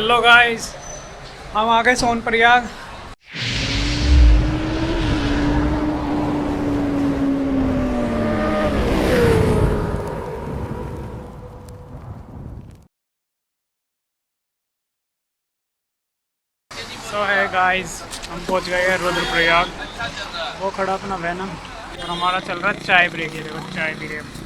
Hello guys, हम आ गए सोनप्रयाग। सो है गाइस, हम पहुंच गए हैं रुद्रप्रयाग। वो खड़ा अपना वैनम और हमारा चल रहा है चाय ब्रेक। ये देखो चाय पी रहे हैं।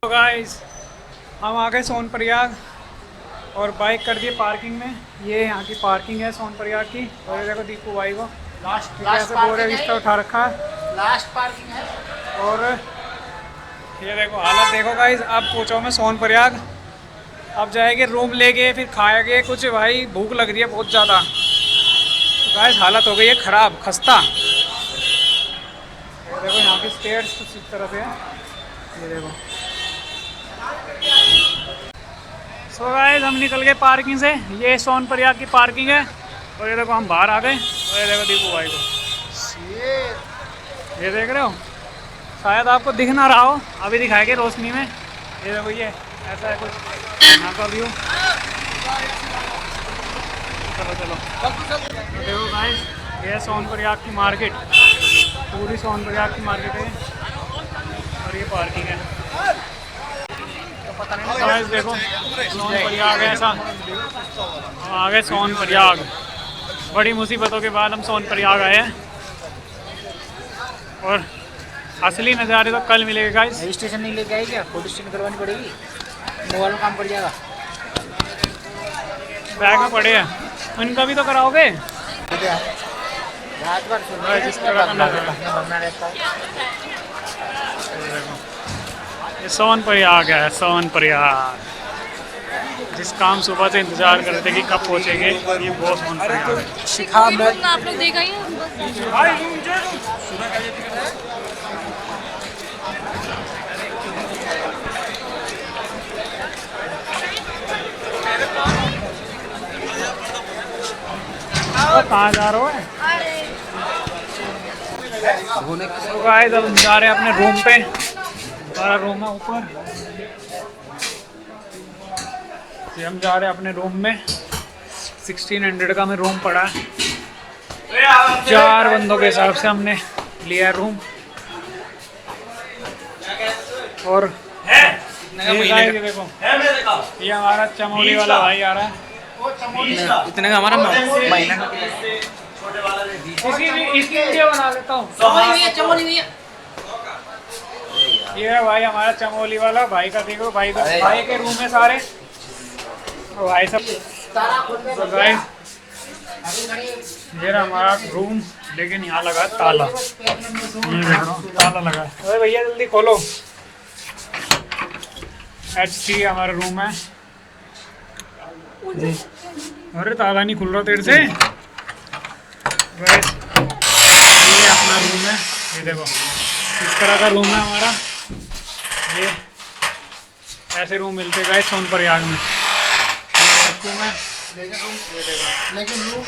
तो गाइस हम आ गए सोनप्रयाग और बाइक कर दी पार्किंग में। ये यहाँ की पार्किंग है सोनप्रयाग की। और ये देखो दीपू भाई को कैसे बोरे बिस्तर उठा रखा है। लास्ट पार्किंग है। और ये देखो हालत देखो गाइस। अब पहुँचा मैं सोनप्रयाग। अब जाएंगे रूम लेके फिर खाएंगे कुछ। भाई भूख लग रही है बहुत ज़्यादा। तो गाइस हालत हो गई है ख़राब खस्ता। ये देखो यहाँ की स्टेयर्स कुछ इस तरह से है। ये देखो। सो गाइस हम निकल गए पार्किंग से। ये सोनप्रयाग की पार्किंग है। और ये देखो हम बाहर आ गए। और ये देखो दीपू भाई को ये देख रहे हो। शायद आपको दिख ना रहा हो, अभी दिखाएंगे रोशनी में। ये देखो ये ऐसा है कुछ यहाँ का व्यू। चलो चलो तो देखो गाइस ये सोनप्रयाग की मार्केट। पूरी सोनप्रयाग की मार्केट है और ये पार्किंग है। गाइस देखो सोनप्रयाग है ऐसा। हम आ गए सोनप्रयाग। बड़ी मुसीबतों के बाद हम सोनप्रयाग आए हैं। और असली नज़ारे तो कल मिलेगा गाइस। रजिस्ट्रेशन नहीं लेके आई क्या? फोटो स्टेशन करवानी पड़ेगी, मोबाइल में काम पड़ जाएगा। बैग में पड़े हैं, उनका भी तो कराओगे। रात भर जिस तरह का नज़ारा भरना रहता है। ये सोनप्रयाग है सोनप्रयाग। जिस काम सुबह से इंतजार कर रहे थे कि कब पहुँचेंगे, ये वो सोनप्रयाग है। शिखा आप लोग देखा ही कहाँ जा रहे हो? तो गाइस अब हम जा रहे हैं अपने रूम पे। हमारा रूम है ऊपर। ये हम जा रहे हैं अपने रूम में। 1600 का में रूम पड़ा है। 4 बंदों के हिसाब से हमने लिया है रूम। और ये गाइस ये देखो ये हमारा चमोली वाला भाई आ रहा है। इतने का हमारा महीना इसकी वीडियो बना लेता हूँ। ये है भाई हमारा चमोली वाला भाई का। देखो भाई के रूम है सारे। और भाई सब तो गाइस ये रहा हमारा रूम। लेकिन यहाँ लगा है ताला। ये देखो ताला लगा है। अरे भैया जल्दी खोलो। HT हमारा रूम है। अरे ताला नहीं खुल रहा तेरे से। गाइस ये अपना रूम है। ये देखो इस तरह का रूम है हमारा। ये ऐसे रूम मिलते गाइस सोनप्रयाग में। रूम है। लेकिन रूम